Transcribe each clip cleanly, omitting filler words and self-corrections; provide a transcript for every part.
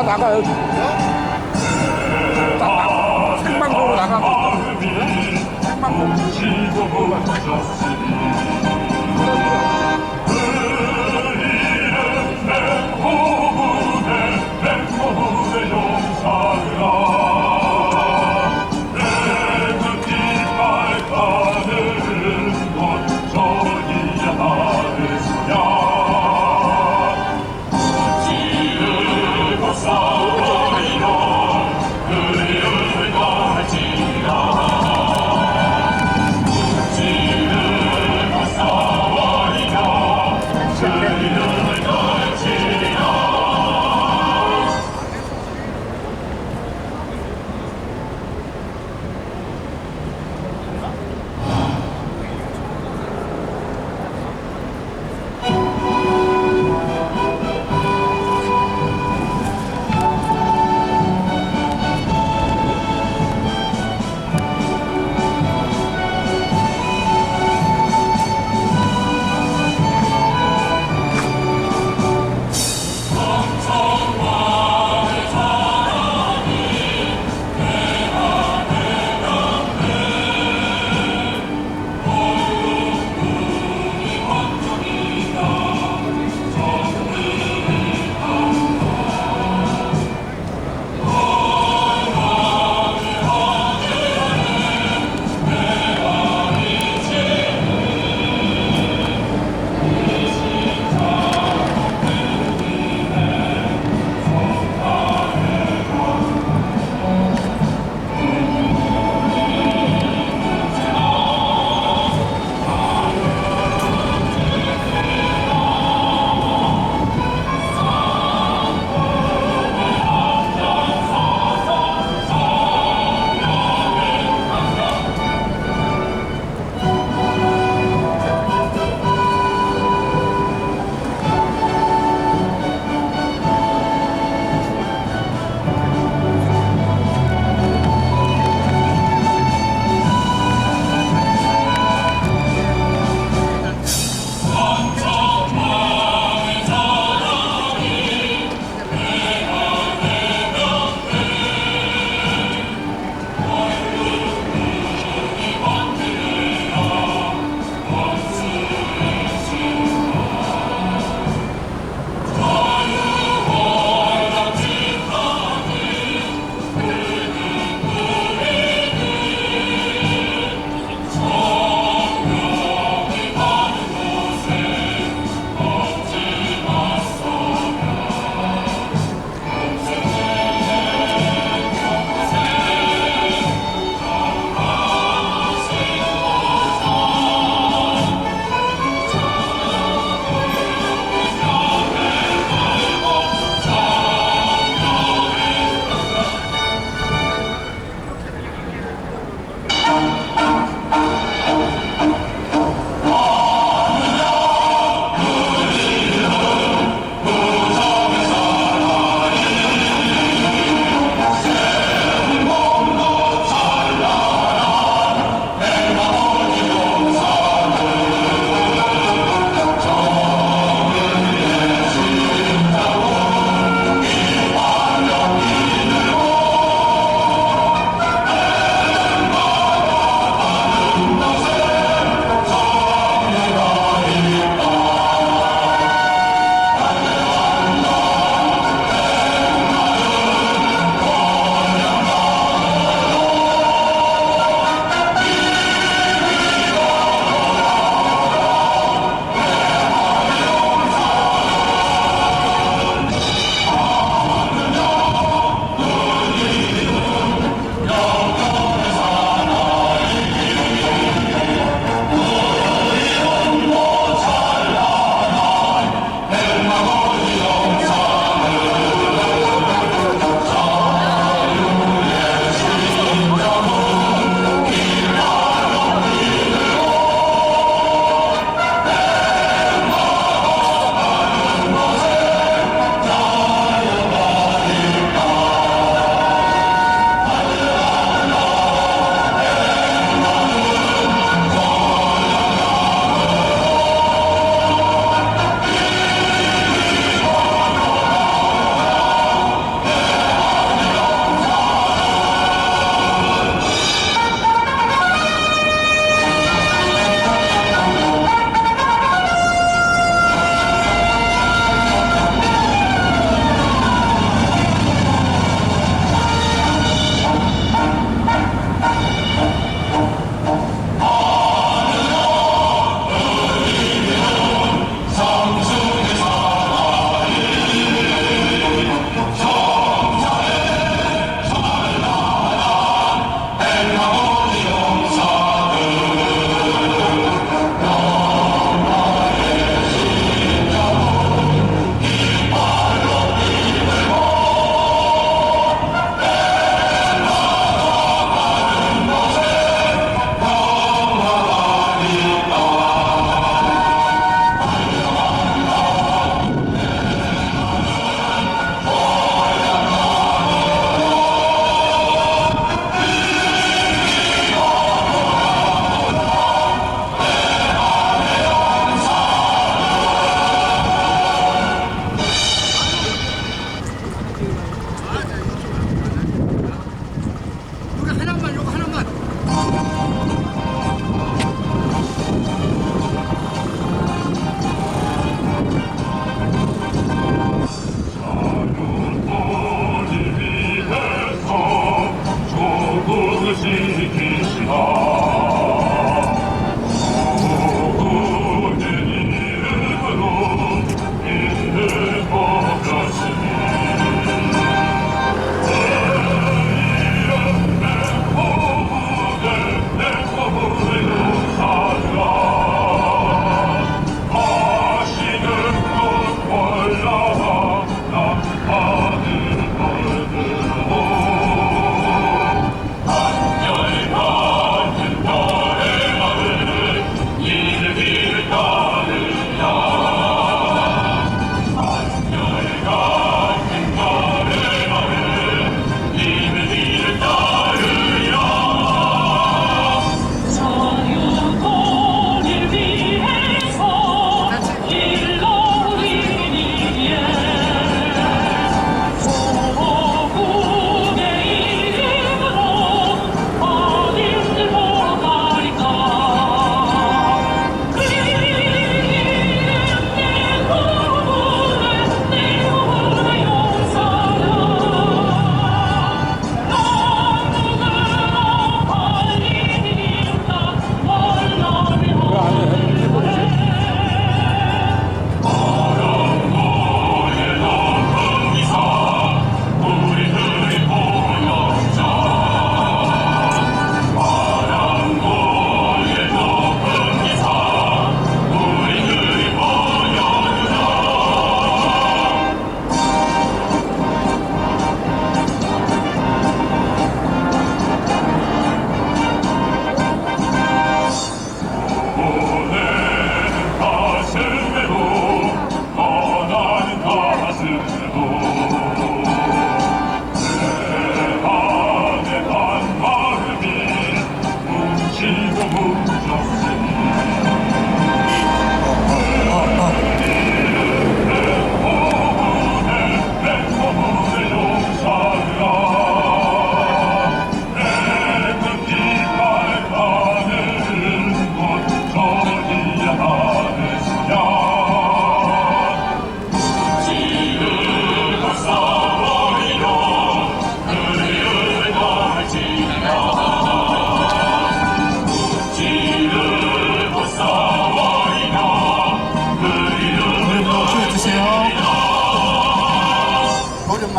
나가요. 생방송으로 나가고 생방송.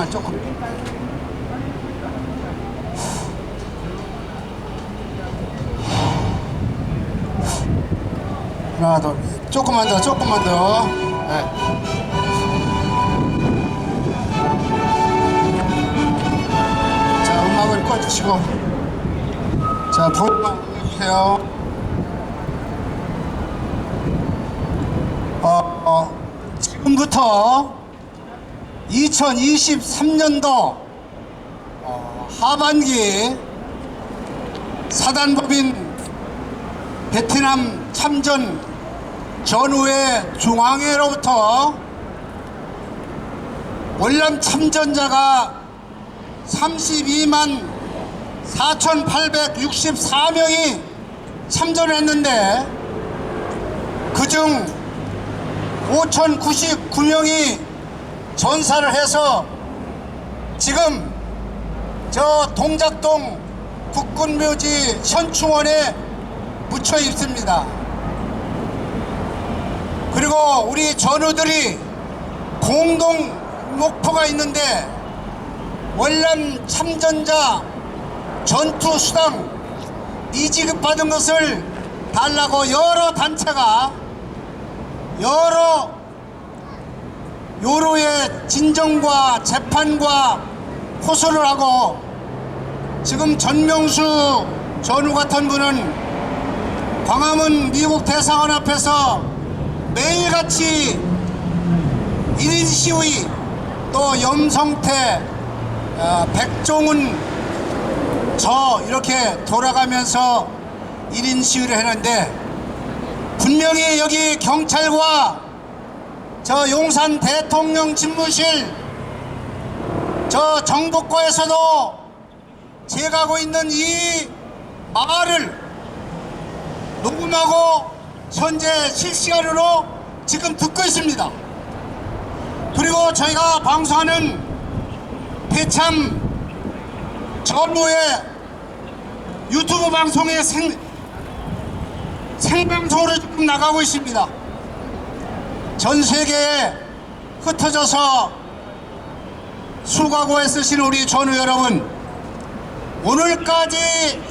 조금. 하나, 둘. 조금만 더, 조금만 더. 네. 자, 음악을 꺼주시고. 자, 볼만 해주세요. 지금부터 2023년도 하반기 사단법인 베트남 참전 전후회 중앙회로부터 월남 참전자가 32만 4,864명이 참전했는데 그중 5,099명이 전사를 해서 지금 저 동작동 국군묘지 현충원에 묻혀 있습니다. 그리고 우리 전우들이 공동 목표가 있는데 월남 참전자 전투수당 미지급 받은 것을 달라고 여러 단체가 여러 요로의 진정과 재판과 호소를 하고 지금 전명수 전우 같은 분은 광화문 미국 대사관 앞에서 매일같이 1인 시위, 또 염성태, 백종훈 저 이렇게 돌아가면서 1인 시위를 했는데 분명히 여기 경찰과 저 용산 대통령 집무실 저 정보과에서도 제가 하고 있는 이 말을 녹음하고 현재 실시간으로 지금 듣고 있습니다. 그리고 저희가 방송하는 배참 전후의 유튜브 방송에 생방송으로 지금 나가고 있습니다. 전 세계에 흩어져서 수고하고 애쓰시는 우리 전우 여러분, 오늘까지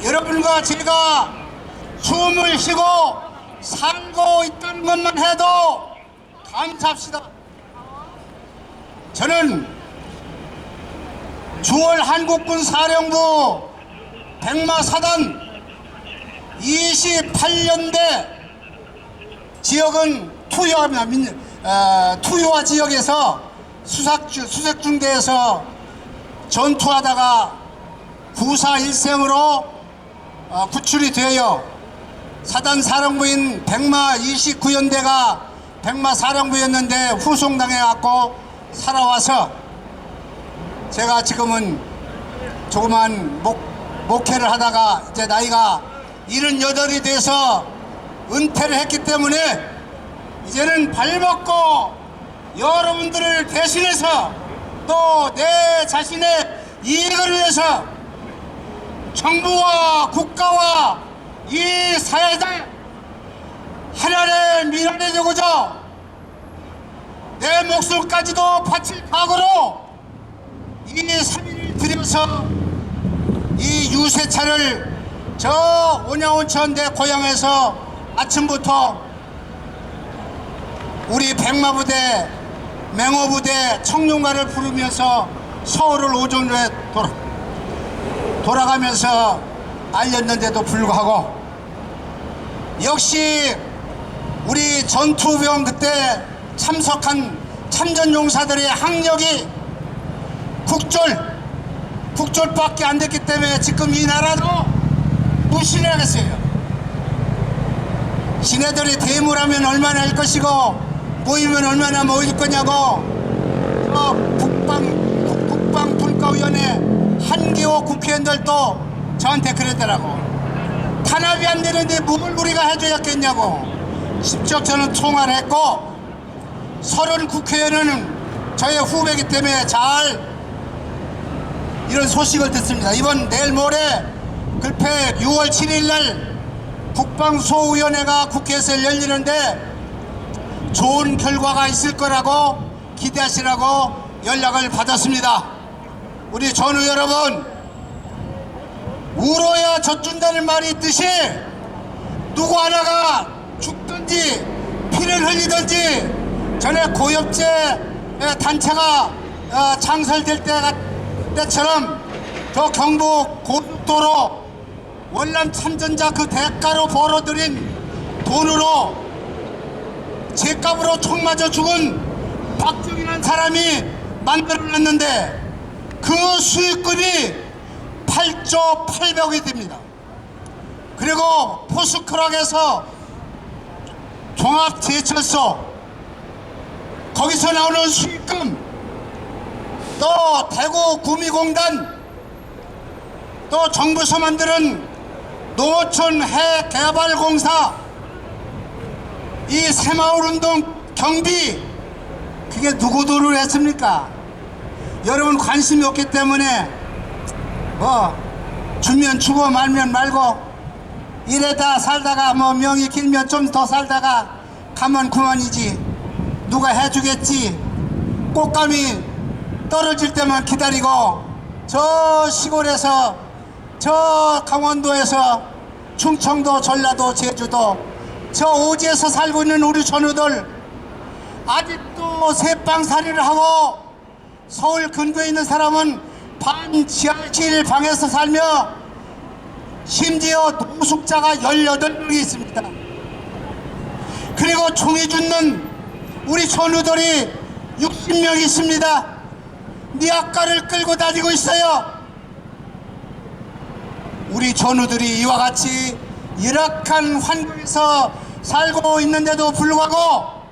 여러분과 제가 숨을 쉬고 살고 있다는 것만 해도 감사합시다. 저는 주월 한국군 사령부 백마사단 28년대 지역은 투요화 지역에서 수색중대에서 전투하다가 부사일생으로 구출이 되어 사단 사령부인 백마 29연대가 백마 사령부였는데 후송당해 갖고 살아와서 제가 지금은 조그만 목회를 하다가 이제 나이가 78이 돼서 은퇴를 했기 때문에 이제는 발벗고 여러분들을 대신해서 또 내 자신의 이익을 위해서 정부와 국가와 이 사회가 하나의 미래를 되고자 내 목숨까지도 바칠 각오로 이 사비를 들여서 이 유세차를 저 온양온천 내 고향에서 아침부터 우리 백마부대, 맹호부대, 청룡가를 부르면서 서울을 오전에 돌아가면서 알렸는데도 불구하고 역시 우리 전투병 그때 참석한 참전용사들의 학력이 국졸밖에 안 됐기 때문에 지금 이 나라도 무시를 하겠어요. 지네들이 대물하면 얼마나 할 것이고 모이면 얼마나 모일 거냐고 국방분과위원회 한기호 국회의원들도 저한테 그랬더라고. 탄압이 안 되는데 뭘 우리가 해줘야겠냐고. 직접 저는 통화를 했고 30 국회의원은 저의 후배이기 때문에 잘 이런 소식을 듣습니다. 이번 내일 모레 글패 6월 7일 날 국방소위원회가 국회에서 열리는데 좋은 결과가 있을 거라고 기대하시라고 연락을 받았습니다. 우리 전우 여러분, 울어야 젖준다는 말이 있듯이 누구 하나가 죽든지 피를 흘리든지 전에 고엽제 단체가 창설될 때처럼 저 경북 고속도로 월남 참전자 그 대가로 벌어들인 돈으로 죗값으로 총 맞아 죽은 박정희라는 사람이 만들어냈는데 그 수익금이 8조 800억이 됩니다. 그리고 포스크락에서 종합제철소 거기서 나오는 수익금, 또 대구 구미공단, 또 정부에서 만드는 농어촌 해개발공사, 이 새마을운동 경비, 그게 누구 돈으로 했습니까? 여러분 관심이 없기 때문에 뭐 주면 주고 말면 말고 이래다 살다가 뭐 명이 길면 좀 더 살다가 가면 그만이지, 누가 해주겠지. 꽃감이 떨어질 때만 기다리고 저 시골에서 저 강원도에서 충청도 전라도 제주도 저 오지에서 살고 있는 우리 전우들 아직도 새빵살이를 하고 서울 근교에 있는 사람은 반 지하실 방에서 살며 심지어 노숙자가 18명이 있습니다. 그리고 총이 죽는 우리 전우들이 60명 있습니다. 니아까를 끌고 다니고 있어요. 우리 전우들이 이와 같이 열악한 환경에서 살고 있는데도 불구하고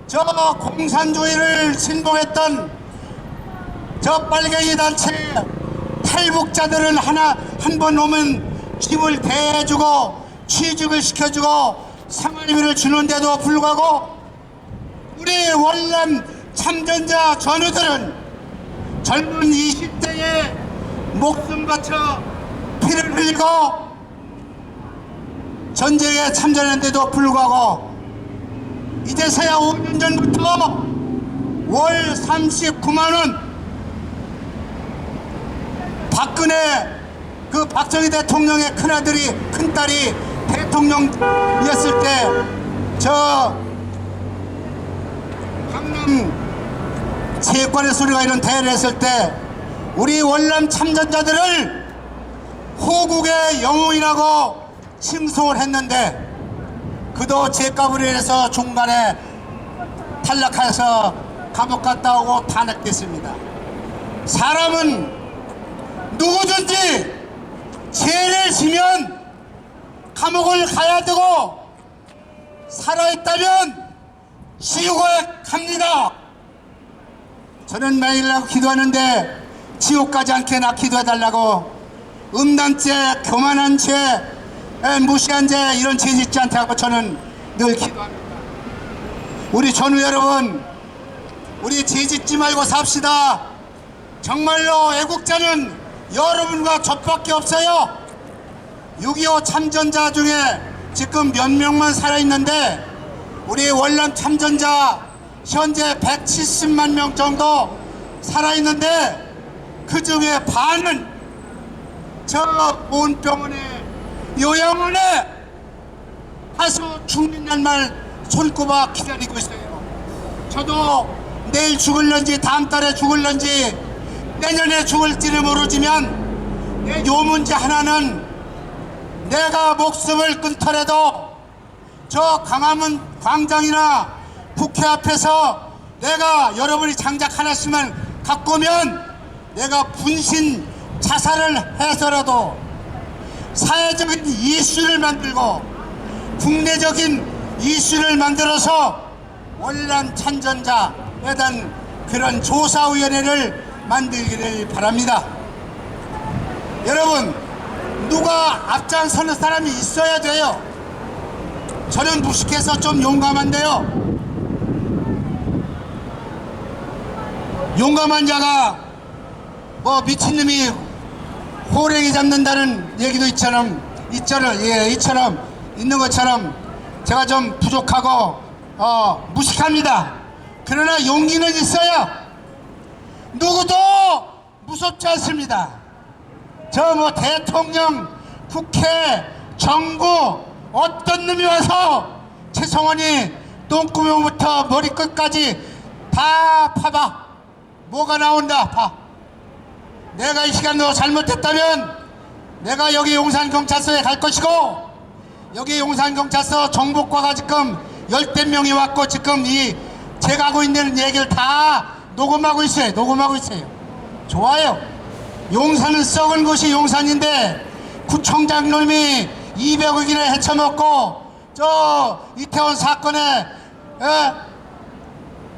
저 공산주의를 신봉했던 저 빨갱이 단체 탈북자들은 한 번 오면 집을 대주고 취직을 시켜주고 생활비를 주는데도 불구하고 우리 월남 참전자 전우들은 젊은 20대에 목숨 바쳐 피를 흘리고 전쟁에 참전했는데도 불구하고 이제서야 5년 전부터 월 39만원 박근혜 그 박정희 대통령의 큰딸이 대통령이었을 때 저 강남 세권의 소리가 이런 대회를 했을 때 우리 월남 참전자들을 호국의 영웅이라고 칭송을 했는데 그도 죗값으로 인해서 중간에 탈락해서 감옥 갔다 오고 탄핵됐습니다. 사람은 누구든지 죄를 지면 감옥을 가야 되고 살아있다면 지옥에 갑니다. 저는 매일 기도하는데 지옥 가지 않게 나 기도해달라고, 음란죄, 교만한 죄, 무시한 죄 이런 죄 짓지 않다고 저는 늘 기도합니다. 우리 전우 여러분, 우리 죄 짓지 말고 삽시다. 정말로 애국자는 여러분과 저밖에 없어요. 6.25 참전자 중에 지금 몇 명만 살아있는데 우리 월남 참전자 현재 170만 명 정도 살아있는데 그 중에 반은 저 보훈병원에 요양원에 가서 죽는 날만 손꼽아 기다리고 있어요. 저도 내일 죽을런지 다음 달에 죽을런지 내년에 죽을지를 모르지만 요 문제 하나는 내가 목숨을 끊더라도 저 강화문 광장이나 국회 앞에서 내가 여러분이 장작 하나씩만 갖고 오면 내가 분신 자살을 해서라도 사회적인 이슈를 만들고 국내적인 이슈를 만들어서 월남 참전자에 대한 그런 조사위원회를 만들기를 바랍니다. 여러분, 누가 앞장서는 사람이 있어야 돼요. 저는 무식해서 좀 용감한데요, 용감한 자가 뭐 미친놈이 호랭이 잡는다는 얘기도 이처럼 있는 것처럼 제가 좀 부족하고 무식합니다. 그러나 용기는 있어요. 누구도 무섭지 않습니다. 저 뭐 대통령, 국회, 정부 어떤 놈이 와서 최성원이 똥구멍부터 머리끝까지 다 파봐. 뭐가 나온다 봐. 내가 이 시간도 잘못했다면 내가 여기 용산경찰서에 갈 것이고, 여기 용산경찰서 정보과가 지금 10대 명이 왔고 지금 이 제가 하고 있는 얘기를 다 녹음하고 있어요. 녹음하고 있어요. 좋아요. 용산은 썩은 곳이 용산인데 구청장 놈이 200억이나 헤쳐먹고 저 이태원 사건에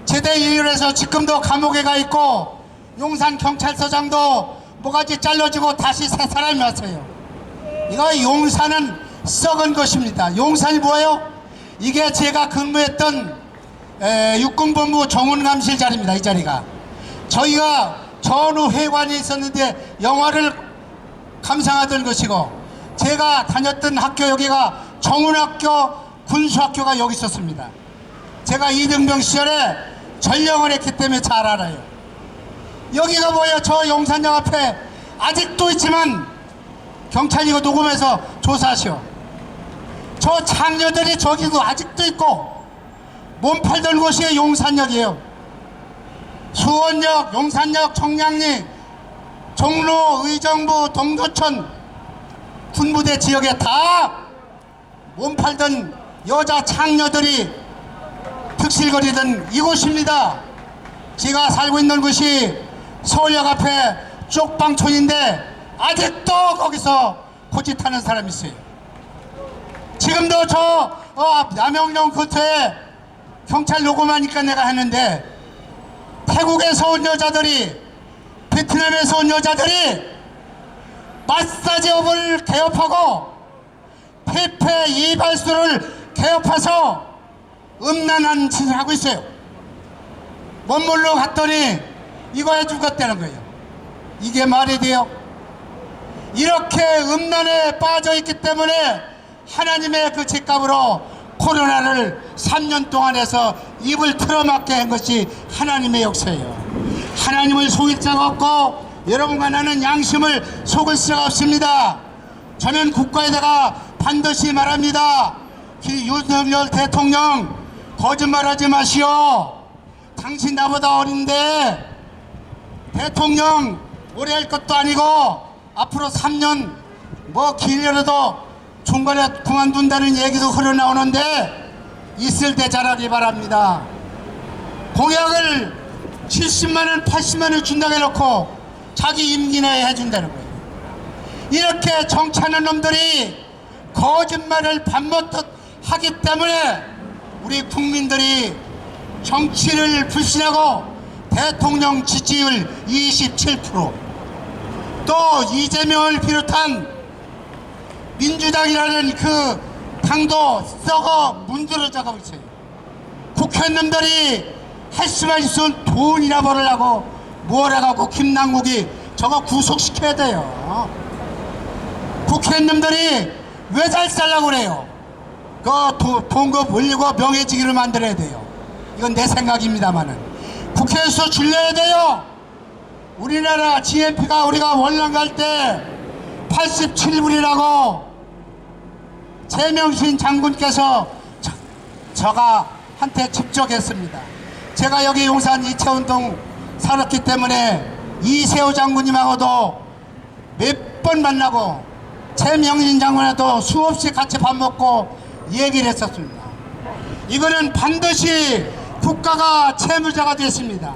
제대 인율해서 지금도 감옥에 가 있고, 용산 경찰서장도 뭐가지 잘라지고 다시 새 사람이 왔어요. 이거 용산은 썩은 것입니다. 용산이 뭐예요? 이게 제가 근무했던 육군본부 정훈감실 자리입니다. 이 자리가 저희가 전후 회관이 있었는데 영화를 감상하던 것이고, 제가 다녔던 학교 여기가 정훈학교 군수학교가 여기 있었습니다. 제가 이등병 시절에 전령을 했기 때문에 잘 알아요. 여기가 뭐예요? 저 용산역 앞에 아직도 있지만 경찰 이거 녹음해서 조사하시오. 저 장녀들이 저기도 아직도 있고 몸 팔던 곳이 용산역이에요. 수원역, 용산역, 청량리, 종로, 의정부, 동두천 군부대 지역에 다 몸 팔던 여자 창녀들이 득실거리던 이곳입니다. 제가 살고 있는 곳이 서울역 앞에 쪽방촌인데 아직도 거기서 고짓하는 사람이 있어요. 지금도 저 남영동 근처에 경찰 녹음하니까 내가 했는데, 태국에서 온 여자들이, 베트남에서 온 여자들이 마사지업을 개업하고 페페 이발소를 개업해서 음란한 짓을 하고 있어요. 먼물로 갔더니 이거 해주겠다는 거예요. 이게 말이 돼요? 이렇게 음란에 빠져 있기 때문에 하나님의 그 책값으로 코로나를 3년 동안 해서 입을 틀어막게 한 것이 하나님의 역사예요. 하나님을 속일 자가 없고 여러분과 나는 양심을 속을 수가 없습니다. 저는 국가에다가 반드시 말합니다. 윤석열 대통령 거짓말하지 마시오. 당신 나보다 어린데 대통령 오래 할 것도 아니고 앞으로 3년 뭐 길려도 중간에 그만둔다는 얘기도 흘러나오는데 있을 때 잘하기 바랍니다. 공약을 70만원 80만원 준다고 해놓고 자기 임기 내에 해준다는 거예요. 이렇게 정치하는 놈들이 거짓말을 밤낮 하기 때문에 우리 국민들이 정치를 불신하고 대통령 지지율 27%, 또 이재명을 비롯한 민주당이라는 그 당도 썩어 문드러져 가고 있어요. 국회의원들이 할 수만 있으면 돈이나 벌으려고 뭐라고 김남국이 저거 구속시켜야 돼요. 국회의원들이 왜 잘 살라고 그래요? 그 봉급 올리고 명예직위를 만들어야 돼요. 이건 내 생각입니다만은 국회에서 줄여야 돼요. 우리나라 GNP가 우리가 월남 갈 때 87불이라고 최명신 장군께서 저가 한테 집적했습니다. 제가 여기 용산 이채원동 살았기 때문에 이세호 장군님하고도 몇 번 만나고 최명신 장군하고도 수없이 같이 밥 먹고 얘기를 했었습니다. 이거는 반드시 국가가 채무자가 됐습니다.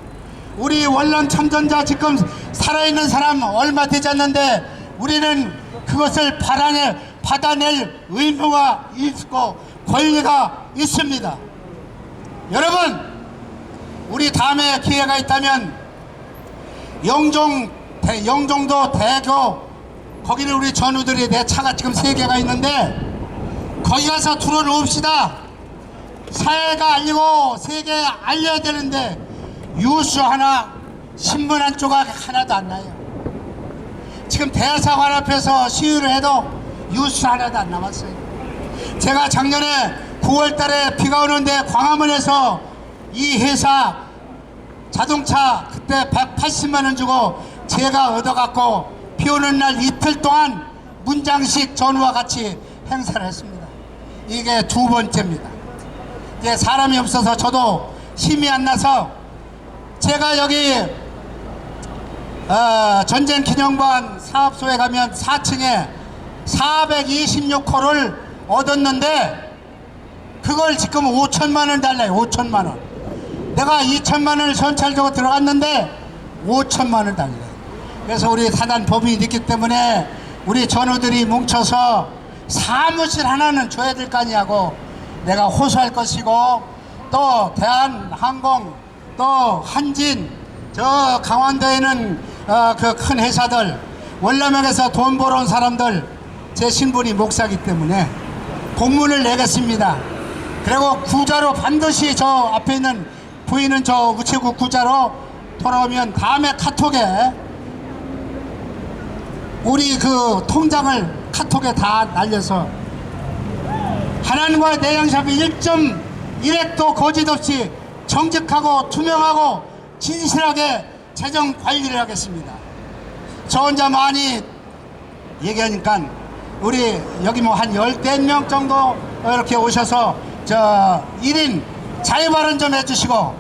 우리 원론 참전자 지금 살아있는 사람 얼마 되지 않는데 우리는 그것을 받아낼 의무가 있고 권리가 있습니다. 여러분, 우리 다음에 기회가 있다면 영종도 대교, 거기는 우리 전우들이 내 차가 지금 3개가 있는데 거기 가서 들어놓읍시다. 사회가 알리고 세계에 알려야 되는데 뉴스 하나, 신문 한 조각 하나도 안 나요. 지금 대사관 앞에서 시위를 해도 뉴스 하나도 안 남았어요. 제가 작년에 9월 달에 비가 오는데 광화문에서 이 회사 자동차 그때 180만 원 주고 제가 얻어갖고 비 오는 날 이틀 동안 문장식 전우와 같이 행사를 했습니다. 이게 두 번째입니다. 이제 사람이 없어서 저도 힘이 안 나서 제가 여기 전쟁기념관 사업소에 가면 4층에 426호를 얻었는데 그걸 지금 5천만 원 달래요. 5천만 원. 내가 2천만 원을 전찰 주고 들어갔는데 5천만 원 달래요. 그래서 우리 사단 법인이 있기 때문에 우리 전우들이 뭉쳐서 사무실 하나는 줘야 될 거 아니냐고 내가 호소할 것이고, 또 대한항공, 또 한진, 저 강원도에는 그 큰 회사들, 월남역에서 돈 벌어온 사람들, 제 신분이 목사기 때문에 공문을 내겠습니다. 그리고 구자로 반드시 저 앞에 있는 보이는 저 우체국 구자로 돌아오면 다음에 카톡에 우리 그 통장을 카톡에 다 날려서 하나님과의 내양샵이 1.1핵도 거짓 없이 정직하고 투명하고 진실하게 재정 관리를 하겠습니다. 저 혼자 많이 얘기하니까 우리 여기 뭐 한 10명 정도 이렇게 오셔서 저 1인 자유발언 좀 해주시고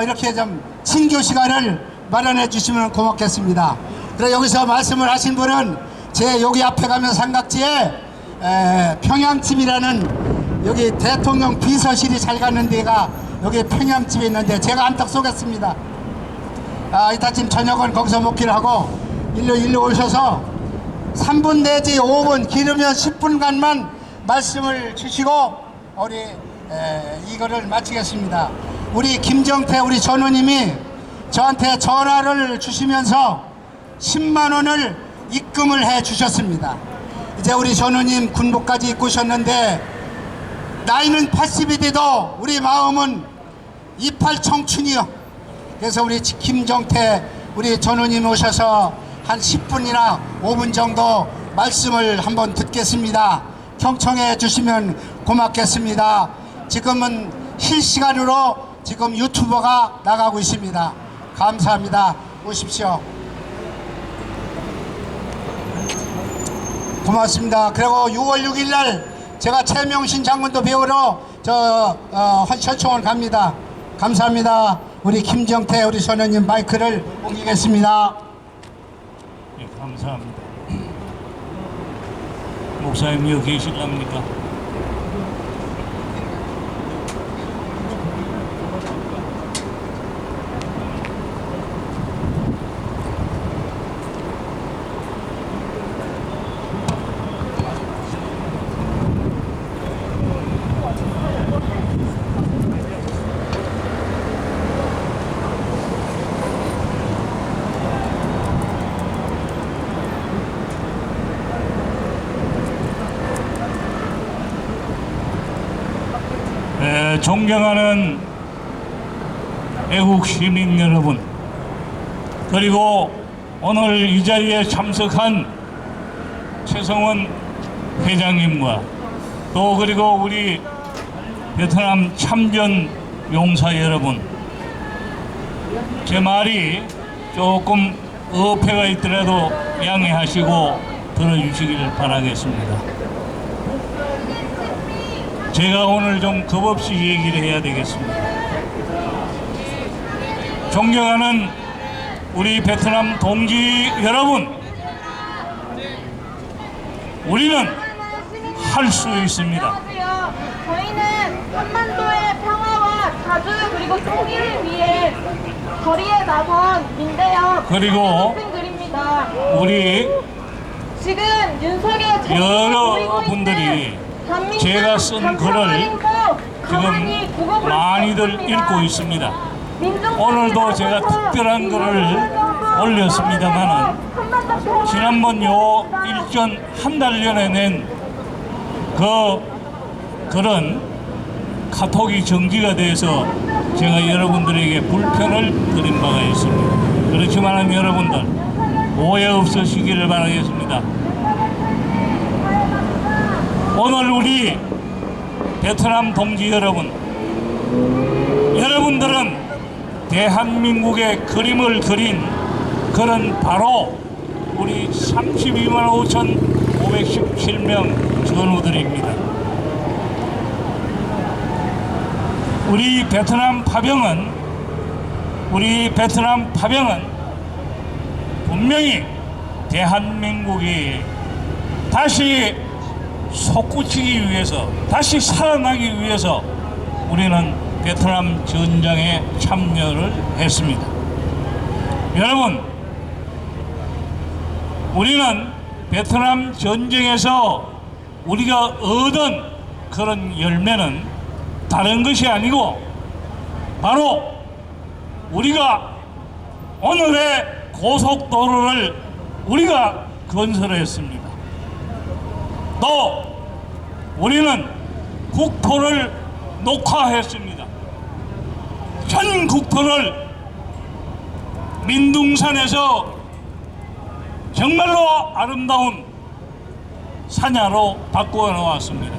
이렇게 좀 친교 시간을 마련해 주시면 고맙겠습니다. 그래 여기서 말씀을 하신 분은 제 여기 앞에 가면 삼각지에 평양집이라는 여기 대통령 비서실이 잘 가는 데가 여기 평양집에 있는데 제가 한턱 쏘겠습니다. 이따쯤 저녁은 거기서 먹기를 하고 일로 오셔서 3분 내지 5분 길으면 10분간만 말씀을 주시고 우리 이거를 마치겠습니다. 우리 김정태 우리 전우님이 저한테 전화를 주시면서 10만 원을 입금을 해 주셨습니다. 이제 우리 전우님 군복까지 입고 오셨는데 나이는 80이 돼도 우리 마음은 이팔 청춘이요. 그래서 우리 김정태 우리 전우님 오셔서 한 10분이나 5분 정도 말씀을 한번 듣겠습니다. 경청해 주시면 고맙겠습니다. 지금은 실시간으로 지금 유튜버가 나가고 있습니다. 감사합니다. 오십시오. 고맙습니다. 그리고 6월 6일 날 제가 최명신 장군도 배우러 현청을 갑니다. 감사합니다. 우리 김정태 우리 선생님 마이크를 옮기겠습니다. 네, 감사합니다. 목사님 여기 계실랍니까? 존경하는 애국 시민 여러분, 그리고 오늘 이 자리에 참석한 최성원 회장님과 또 그리고 우리 베트남 참전 용사 여러분, 제 말이 조금 어폐가 있더라도 양해하시고 들어주시길 바라겠습니다. 제가 오늘 좀 겁없이 얘기를 해야 되겠습니다. 존경하는 우리 베트남 동지 여러분, 우리는 할 수 있습니다. 저희는 한반도의 평화와 자주 그리고 통일을 위해 거리에 나선 민대역 그리고 학생들입니다. 우리 지금 윤석열 여러분들이 제가 쓴 글을 지금 많이들 읽고 있습니다. 오늘도 제가 특별한 글을 올렸습니다만은 지난번 요 일전 한 달 전에 낸 그 글은 카톡이 정지가 돼서 제가 여러분들에게 불편을 드린 바가 있습니다. 그렇지만 여러분들 오해 없으시기를 바라겠습니다. 오늘 우리 베트남 동지 여러분, 여러분들은 대한민국의 그림을 그린 그런 바로 우리 32만 5,517명 전우들입니다. 우리 베트남 파병은 분명히 대한민국이 다시 솟구치기 위해서, 다시 살아나기 위해서 우리는 베트남 전쟁에 참여를 했습니다. 여러분, 우리는 베트남 전쟁에서 우리가 얻은 그런 열매는 다른 것이 아니고 바로 우리가 오늘의 고속도로를 우리가 건설했습니다. 또 우리는 국토를 녹화했습니다. 전 국토를 민둥산에서 정말로 아름다운 산야로 바꾸어 놓았습니다.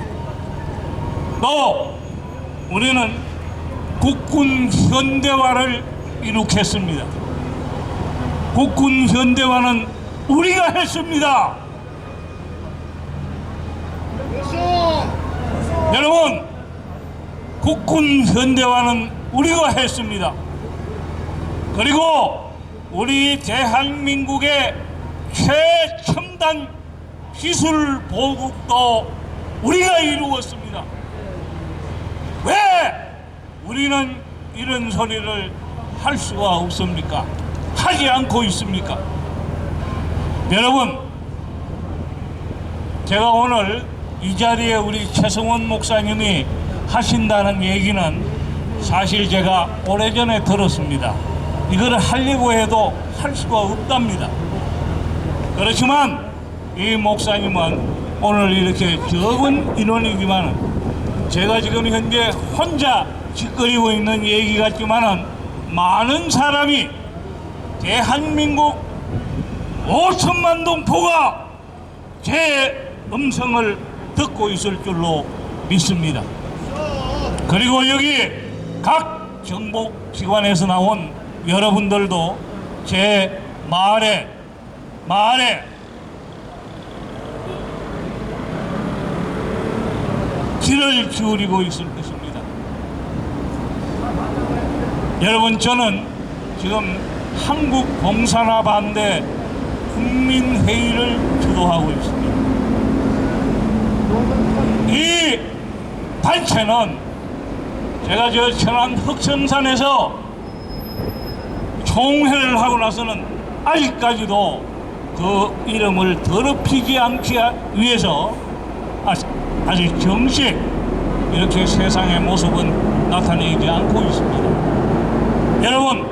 또 우리는 국군 현대화를 이룩했습니다. 국군 현대화는 우리가 했습니다. 여러분, 국군 현대화는 우리가 했습니다. 그리고 우리 대한민국의 최첨단 기술 보급도 우리가 이루었습니다. 왜 우리는 이런 소리를 할 수가 없습니까? 하지 않고 있습니까? 여러분, 제가 오늘 이 자리에 우리 최성원 목사님이 하신다는 얘기는 사실 제가 오래전에 들었습니다. 이걸 하려고 해도 할 수가 없답니다. 그렇지만 이 목사님은 오늘 이렇게 적은 인원이지만 제가 지금 현재 혼자 짓거리고 있는 얘기 같지만은 많은 사람이 대한민국 5천만 동포가 제 음성을 듣고 있을 줄로 믿습니다. 그리고 여기 각 정보기관에서 나온 여러분들도 제 말에 귀를 기울이고 있을 것입니다. 여러분, 저는 지금 한국 공산화 반대 국민회의를 주도하고 있습니다. 이 단체는 제가 저 천안 흑천산에서 총회를 하고 나서는 아직까지도 그 이름을 더럽히지 않기 위해서 아직 정식 이렇게 세상의 모습은 나타내지 않고 있습니다. 여러분,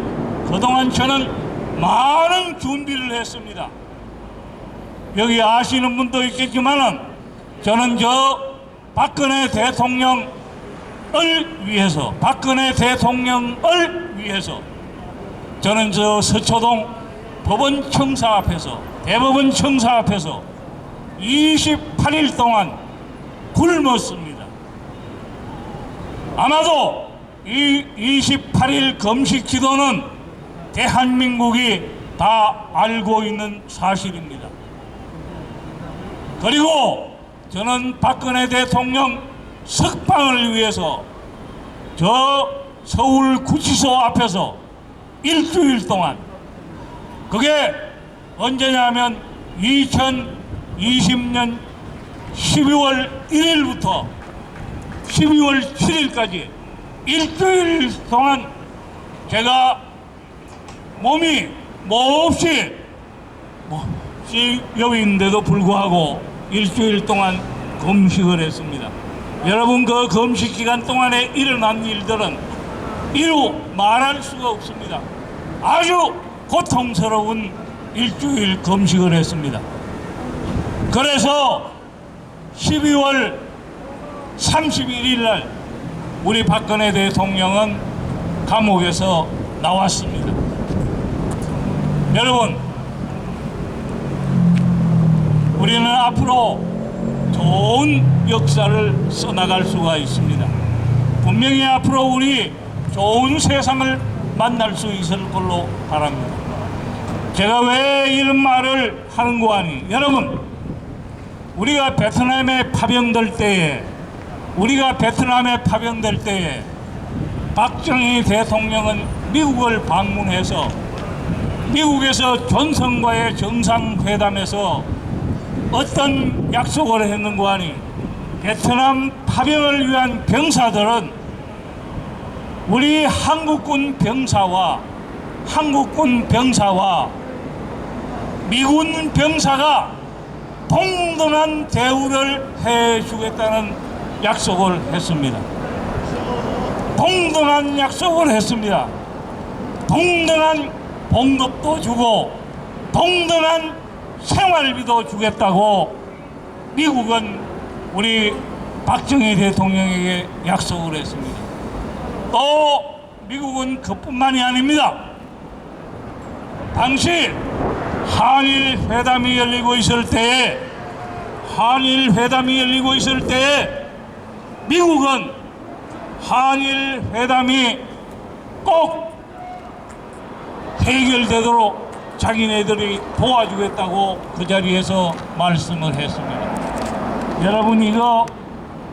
그동안 저는 많은 준비를 했습니다. 여기 아시는 분도 있겠지만은 저는 저 박근혜 대통령을 위해서 저는 저 서초동 법원 청사 앞에서, 대법원 청사 앞에서 28일 동안 굶었습니다. 아마도 이 28일 금식 기도는 대한민국이 다 알고 있는 사실입니다. 그리고 저는 박근혜 대통령 석방을 위해서 저 서울구치소 앞에서 일주일 동안, 그게 언제냐면 2020년 12월 1일부터 12월 7일까지 일주일 동안 제가 몸이 몹시 여기 있는데도 불구하고 일주일 동안 금식을 했습니다. 여러분, 그 금식 기간 동안에 일어난 일들은 이루 말할 수가 없습니다. 아주 고통스러운 일주일 금식을 했습니다. 그래서 12월 31일 날 우리 박근혜 대통령은 감옥에서 나왔습니다. 여러분, 우리는 앞으로 좋은 역사를 써나갈 수가 있습니다. 분명히 앞으로 우리 좋은 세상을 만날 수 있을 걸로 바랍니다. 제가 왜 이런 말을 하는 거 아니? 여러분, 우리가 베트남에 파병될 때에 박정희 대통령은 미국을 방문해서 미국에서 존슨과의 정상회담에서 어떤 약속을 했는고 하니, 베트남 파병을 위한 병사들은 우리 한국군 병사와 미군 병사가 동등한 대우를 해주겠다는 약속을 했습니다. 동등한 약속을 했습니다. 동등한 봉급도 주고 동등한 생활비도 주겠다고 미국은 우리 박정희 대통령에게 약속을 했습니다. 또 미국은 그뿐만이 아닙니다. 당시 한일 회담이 열리고 있을 때에 미국은 한일 회담이 꼭 해결되도록 자기네들이 도와주겠다고 그 자리에서 말씀을 했습니다. 여러분, 이거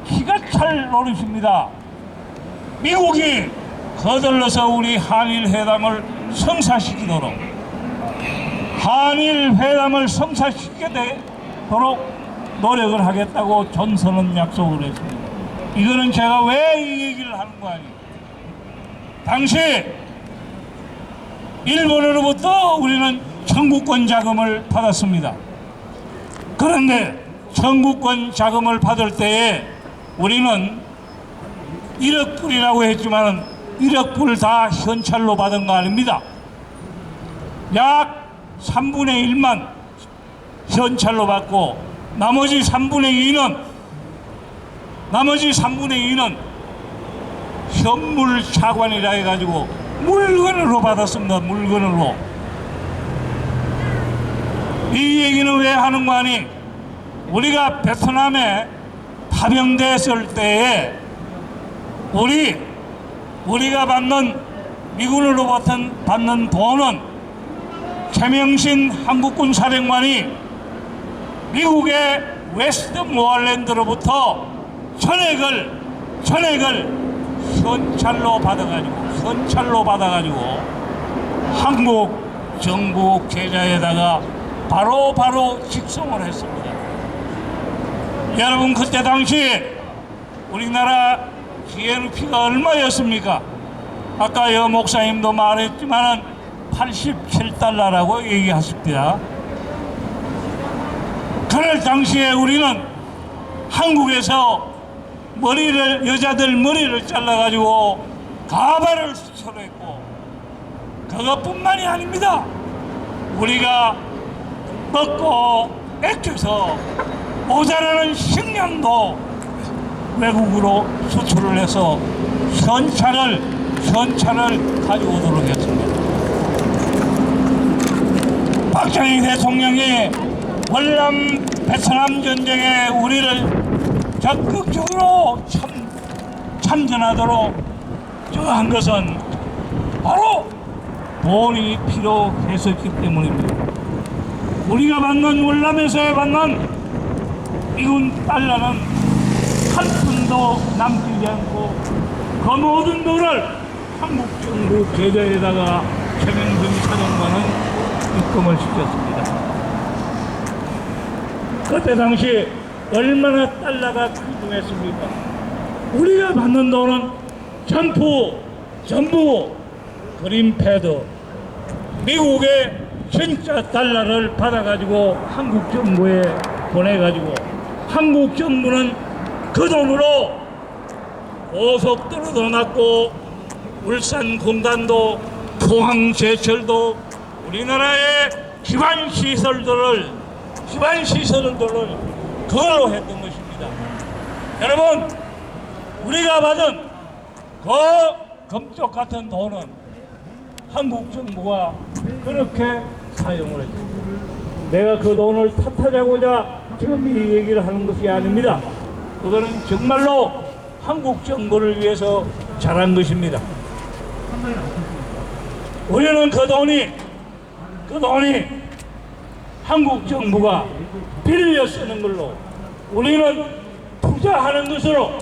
기가 찰 노릇입니다. 미국이 거들러서 우리 한일 회담을 성사시키도록 노력을 하겠다고 존슨은 약속을 했습니다. 이거는 제가 왜 이 얘기를 하는 거 아니에요? 당시 일본으로부터 우리는 청구권 자금을 받았습니다. 그런데 청구권 자금을 받을 때에 우리는 1억 불이라고 했지만 1억 불 다 현찰로 받은 거 아닙니다. 약 3분의 1만 현찰로 받고 나머지 3분의 2는 현물 차관이라 해가지고 물건으로 받았습니다. 물건으로. 이 얘기는 왜 하는 거 아니? 우리가 베트남에 파병됐을 때에 우리가 미군으로부터 받는 돈은 최명신 한국군 사령관이 미국의 웨스트모어랜드로부터 전액을 현찰로 받아가지고 한국 정부 계좌에다가 바로 직송을 했습니다. 여러분, 그때 당시 우리나라 GNP가 얼마였습니까? 아까 여 목사님도 말했지만 87달러라고 얘기하십니다. 그럴 당시에 우리는 한국에서 여자들 머리를 잘라가지고 가발을 수출을 했고, 그것뿐만이 아닙니다. 우리가 먹고 아껴서 모자라는 식량도 외국으로 수출을 해서 현찰을 가져오도록 했습니다. 박정희 대통령이 월남 베트남 전쟁에 우리를 적극적으로 참전하도록 한 것은 바로 돈이 필요했었기 때문입니다. 우리가 월남에서 받는 미군 달러는 한 푼도 남기지 않고 그 모든 돈을 한국 정부 계좌에다가 최명준 사령관은 입금을 시켰습니다. 그때 당시 얼마나 달러가 귀중했습니까? 우리가 받는 돈은 전부 그린패드, 미국의 진짜 달러를 받아가지고 한국 정부에 보내가지고 한국 정부는 그 돈으로 고속도로도 놨고 울산 공단도 포항제철도 우리나라의 기반 시설들을 그걸로 했던 것입니다. 여러분, 우리가 받은 그 금쪽 같은 돈은 한국 정부가 그렇게 사용을 했습니다. 내가 그 돈을 탓하자고자 지금 이 얘기를 하는 것이 아닙니다. 그거는 정말로 한국 정부를 위해서 잘한 것입니다. 우리는 그 돈이 그 돈이 한국 정부가 빌려 쓰는 걸로 우리는 투자하는 것으로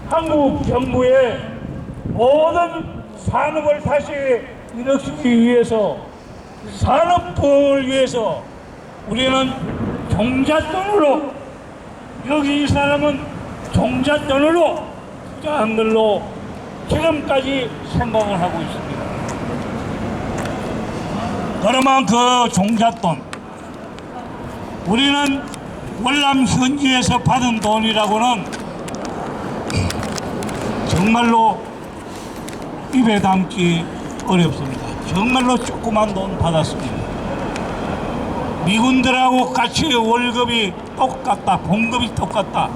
한국 정부의 모든 산업을 다시 일으키기 위해서, 산업부를 위해서 우리는 종잣돈으로, 여기 이 사람은 종잣돈으로 투자한 걸로 지금까지 생각을 하고 있습니다. 그러면 그 종잣돈, 우리는 월남 현지에서 받은 돈이라고는 정말로 입에 담기 어렵습니다. 정말로 조그만 돈 받았습니다. 미군들하고 같이 월급이 똑같다, 봉급이 똑같다,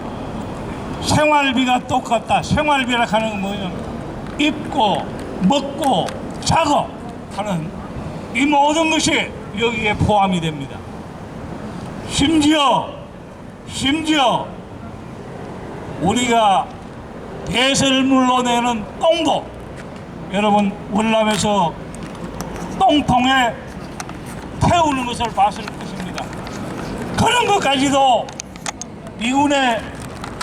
생활비가 똑같다. 생활비라 하는 건 뭐냐면 입고 먹고 자고 하는 이 모든 것이 여기에 포함이 됩니다. 심지어 우리가 배설물로 내는 똥도 여러분 월남에서 똥통에 태우는 것을 봤을 것입니다. 그런 것까지도 미군의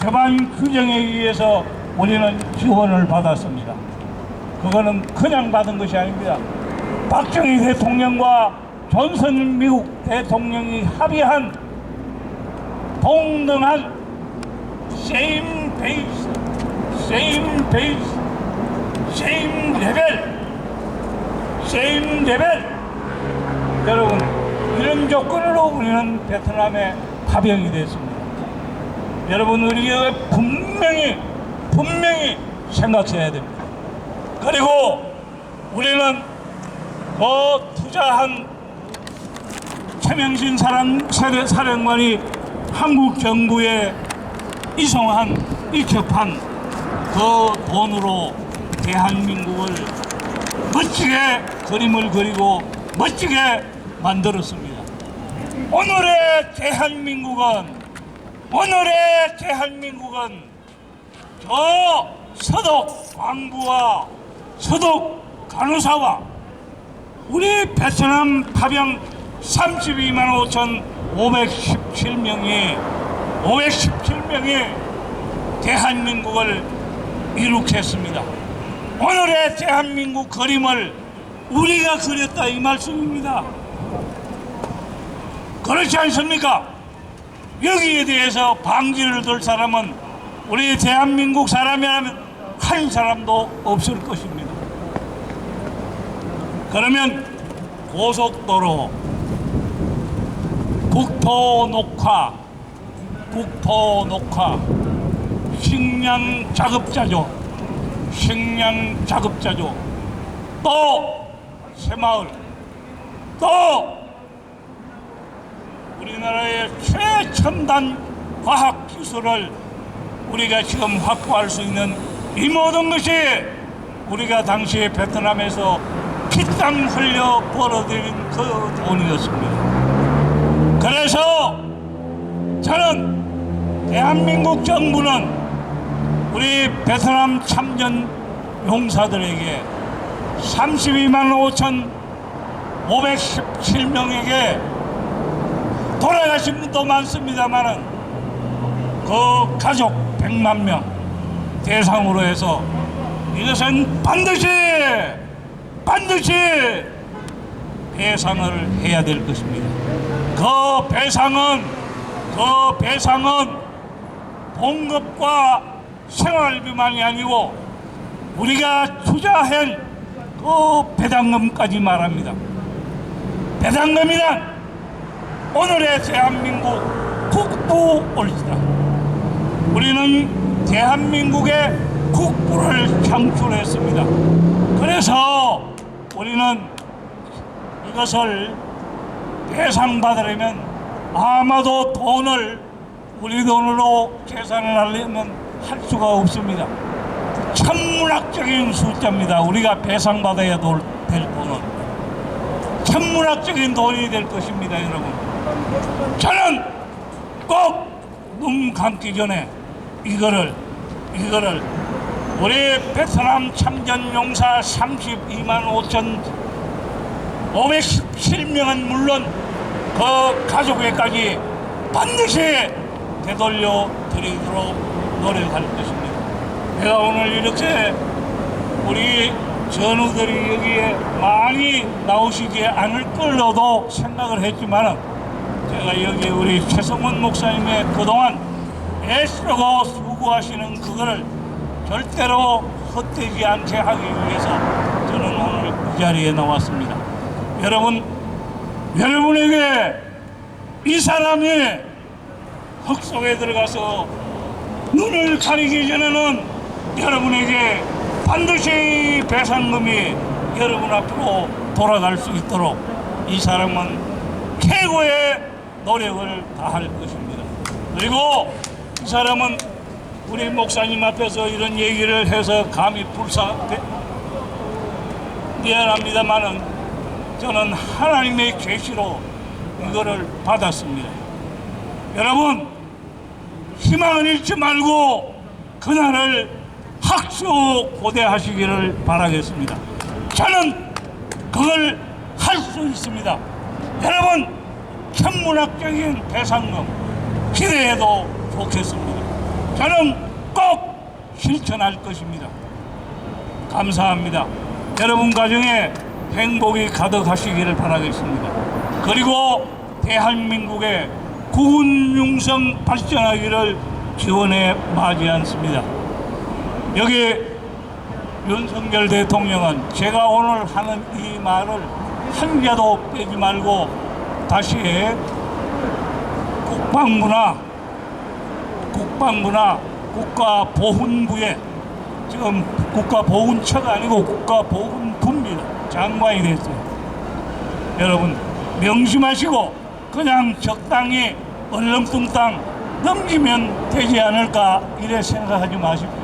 개방 규정에 의해서 우리는 지원을 받았습니다. 그거는 그냥 받은 것이 아닙니다. 박정희 대통령과 존슨 미국 대통령이 합의한 동등한 same base, same level. 여러분, 이런 조건으로 우리는 베트남에 파병이 됐습니다. 여러분, 우리가 분명히 생각해야 됩니다. 그리고 우리는 투자한 최명신 사령관이 한국 정부에 입협한 그 돈으로 대한민국을 멋지게 그림을 그리고 멋지게 만들었습니다. 오늘의 대한민국은 저 서독 광부와 서독 간호사와 우리 베트남 파병 32만 517명이 대한민국을 이룩했습니다. 오늘의 대한민국 그림을 우리가 그렸다 이 말씀입니다. 그렇지 않습니까? 여기에 대해서 방지를 들 사람은 우리 대한민국 사람이라면 한 사람도 없을 것입니다. 그러면 고속도로, 국토 녹화, 식량 자급자족, 또 새마을, 또 우리나라의 최첨단 과학기술을 우리가 지금 확보할 수 있는 이 모든 것이 우리가 당시 베트남에서 피땀 흘려 벌어들인 그 돈이었습니다. 그래서 저는 대한민국 정부는 우리 베트남 참전 용사들에게 32만 517명에게 돌아가신 분도 많습니다만은 그 가족 100만 명 대상으로 해서 이것은 반드시 배상을 해야 될 것입니다. 그 배상은 봉급과 생활비만이 아니고 우리가 투자한 그 배당금까지 말합니다. 배당금이란 오늘의 대한민국 국부입니다. 우리는 대한민국의 국부를 창출했습니다. 그래서 우리는 이것을 배상받으려면 아마도 우리 돈으로 계산을 하려면 할 수가 없습니다. 천문학적인 숫자입니다. 우리가 배상받아야 될 돈은 천문학적인 돈이 될 것입니다, 여러분. 저는 꼭 눈 감기 전에 이거를 우리 베트남 참전 용사 32만 517명은 물론 그 가족에까지 반드시 되돌려 드리도록 노력할 것입니다. 내가 오늘 이렇게 우리 전우들이 여기에 많이 나오시지 않을 걸로도 생각을 했지만 제가 여기 우리 최성원 목사님의 그동안 애쓰고 수고하시는 그거를 절대로 헛되지 않게 하기 위해서 저는 오늘 이 자리에 나왔습니다. 여러분에게 이 사람이 흙 속에 들어가서 눈을 가리기 전에는 여러분에게 반드시 배상금이 여러분 앞으로 돌아갈 수 있도록 이 사람은 최고의 노력을 다할 것입니다. 그리고 이 사람은 우리 목사님 앞에서 이런 얘기를 해서 감히 미안합니다만은 저는 하나님의 계시로 이거를 받았습니다. 여러분, 희망을 잃지 말고 그날을 학수고대하시기를 바라겠습니다. 저는 그걸 할 수 있습니다. 여러분, 천문학적인 배상금 기대해도 좋겠습니다. 저는 꼭 실천할 것입니다. 감사합니다. 여러분 가정에 행복이 가득하시기를 바라겠습니다. 그리고 대한민국의 국운 융성 발전하기를 기원해 마지 않습니다. 여기 윤석열 대통령은 제가 오늘 하는 이 말을 한 개도 빼지 말고 다시 국방부나 국가보훈부에, 지금 국가보훈처가 아니고 국가보훈부입니다. 장관이 됐어요. 여러분 명심하시고 그냥 적당히 얼렁뚱땅 넘기면 되지 않을까 이래 생각하지 마십시오.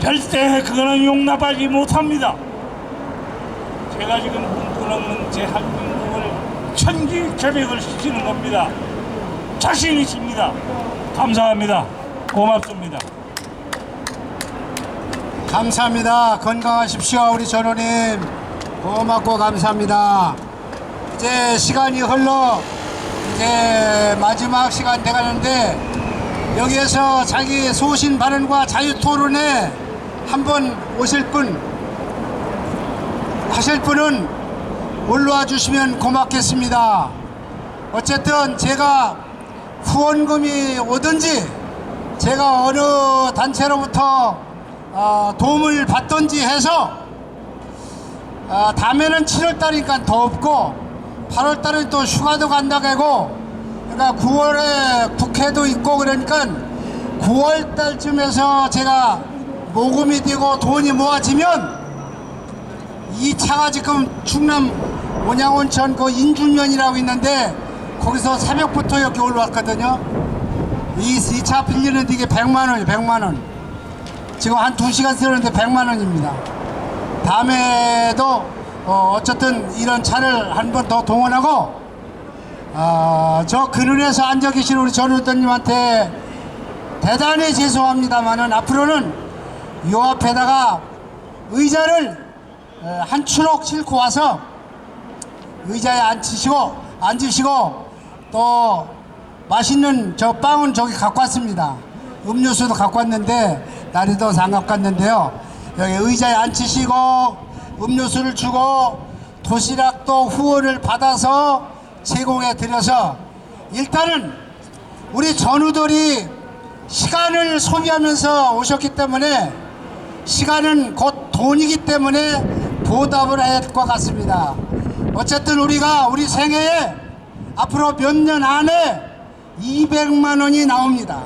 절대 그거는 용납하지 못합니다. 제가 지금 꿈꾸는 대한민국을 천지개벽을 시키는 겁니다. 자신 있습니다. 감사합니다. 고맙습니다. 감사합니다. 건강하십시오. 우리 전우님 고맙고 감사합니다. 이제 시간이 흘러 이제 마지막 시간 돼가는데 여기에서 자기 소신 발언과 자유 토론에 한번 오실 분 하실 분은 올라와 주시면 고맙겠습니다. 어쨌든 제가 후원금이 오든지 제가 어느 단체로부터 도움을 받든지 해서 다음에는 7월달이니까 더 없고 8월달은 또 휴가도 간다고 하고 그러니까 9월에 국회도 있고 그러니까 9월달쯤에서 제가 모금이 되고 돈이 모아지면 이 차가 지금 충남 온양온천 그 인중면이라고 있는데 거기서 새벽부터 여기 올라왔거든요. 이 차 빌리는데 이게 100만원이에요. 100만원. 지금 한 2시간 쓰는데 100만원입니다. 다음에도 어쨌든 이런 차를 한 번 더 동원하고 저 그늘에서 앉아 계신 우리 전우들님한테 대단히 죄송합니다만은 앞으로는 요 앞에다가 의자를 한 추록 싣고 와서 의자에 앉으시고 또 맛있는 저 빵은 저기 갖고 왔습니다. 음료수도 갖고 왔는데 날이 더워서 안 갖고 왔는데요. 여기 의자에 앉히시고 음료수를 주고 도시락도 후원을 받아서 제공해 드려서 일단은 우리 전우들이 시간을 소비하면서 오셨기 때문에 시간은 곧 돈이기 때문에 보답을 해야 할 것 같습니다. 어쨌든 우리가 우리 생애에 앞으로 몇 년 안에 200만 원이 나옵니다.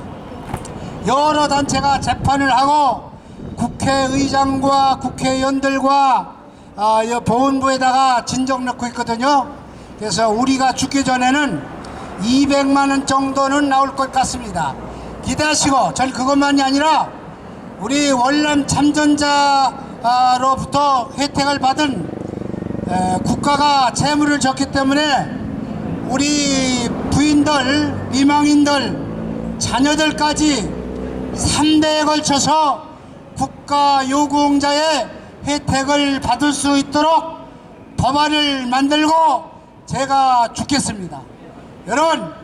여러 단체가 재판을 하고 국회의장과 국회의원들과 보훈부에다가 진정 넣고 있거든요. 그래서 우리가 죽기 전에는 200만 원 정도는 나올 것 같습니다. 기대하시고 전 그것만이 아니라 우리 월남 참전자로부터 혜택을 받은 국가가 채무를 졌기 때문에 우리 부인들, 미망인들, 자녀들까지 3대에 걸쳐서 국가 요구응자의 혜택을 받을 수 있도록 법안을 만들고 제가 죽겠습니다. 여러분,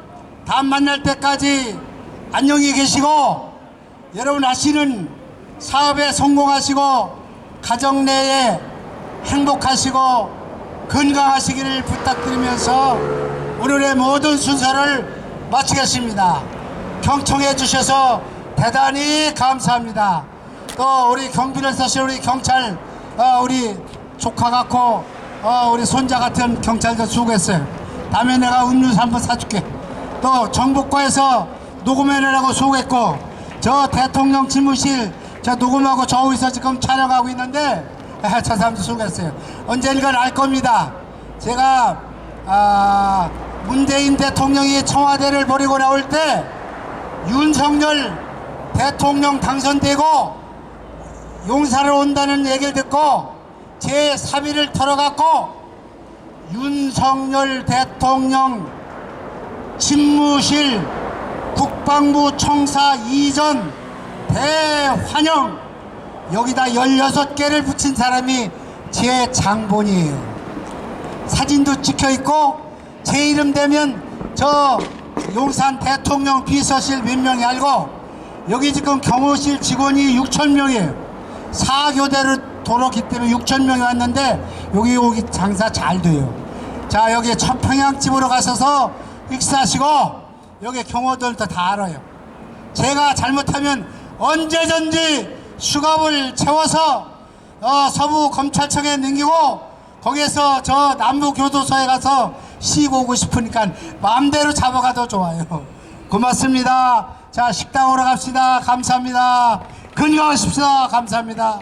다음 만날 때까지 안녕히 계시고 여러분 하시는 사업에 성공하시고 가정 내에 행복하시고 건강하시기를 부탁드리면서 오늘의 모든 순서를 마치겠습니다. 경청해 주셔서 대단히 감사합니다. 또 우리 경비를 서실 우리 경찰 우리 조카 같고 우리 손자 같은 경찰도 수고했어요. 다음에 내가 음료수 한번 사줄게. 또 정보과에서 녹음해내라고 수고했고 저 대통령 집무실 저 녹음하고 저기서 지금 촬영하고 있는데 저 사람도 수고했어요. 언젠간 알 겁니다. 제가 문재인 대통령이 청와대를 버리고 나올 때 윤석열 대통령 당선되고 용사를 온다는 얘기를 듣고 제 사비를 털어갖고 윤석열 대통령 집무실 국방부 청사 이전 대환영 여기다 16개를 붙인 사람이 제 장본이에요. 사진도 찍혀있고 제 이름 되면 저 용산 대통령 비서실 몇 명이 알고 여기 지금 경호실 직원이 6,000명이에요. 4교대로 돌았기 때문에 6,000명이 왔는데 여기 장사 잘 돼요. 자, 여기 천평양집으로 가셔서 식사하시고 여기 경호들도 다 알아요. 제가 잘못하면 언제든지 수갑을 채워서 서부 검찰청에 넘기고 거기에서 저 남부교도소에 가서 쉬고 오고 싶으니까 마음대로 잡아가도 좋아요. 고맙습니다. 자, 식당으로 갑시다. 감사합니다. 건강하십시오. 감사합니다.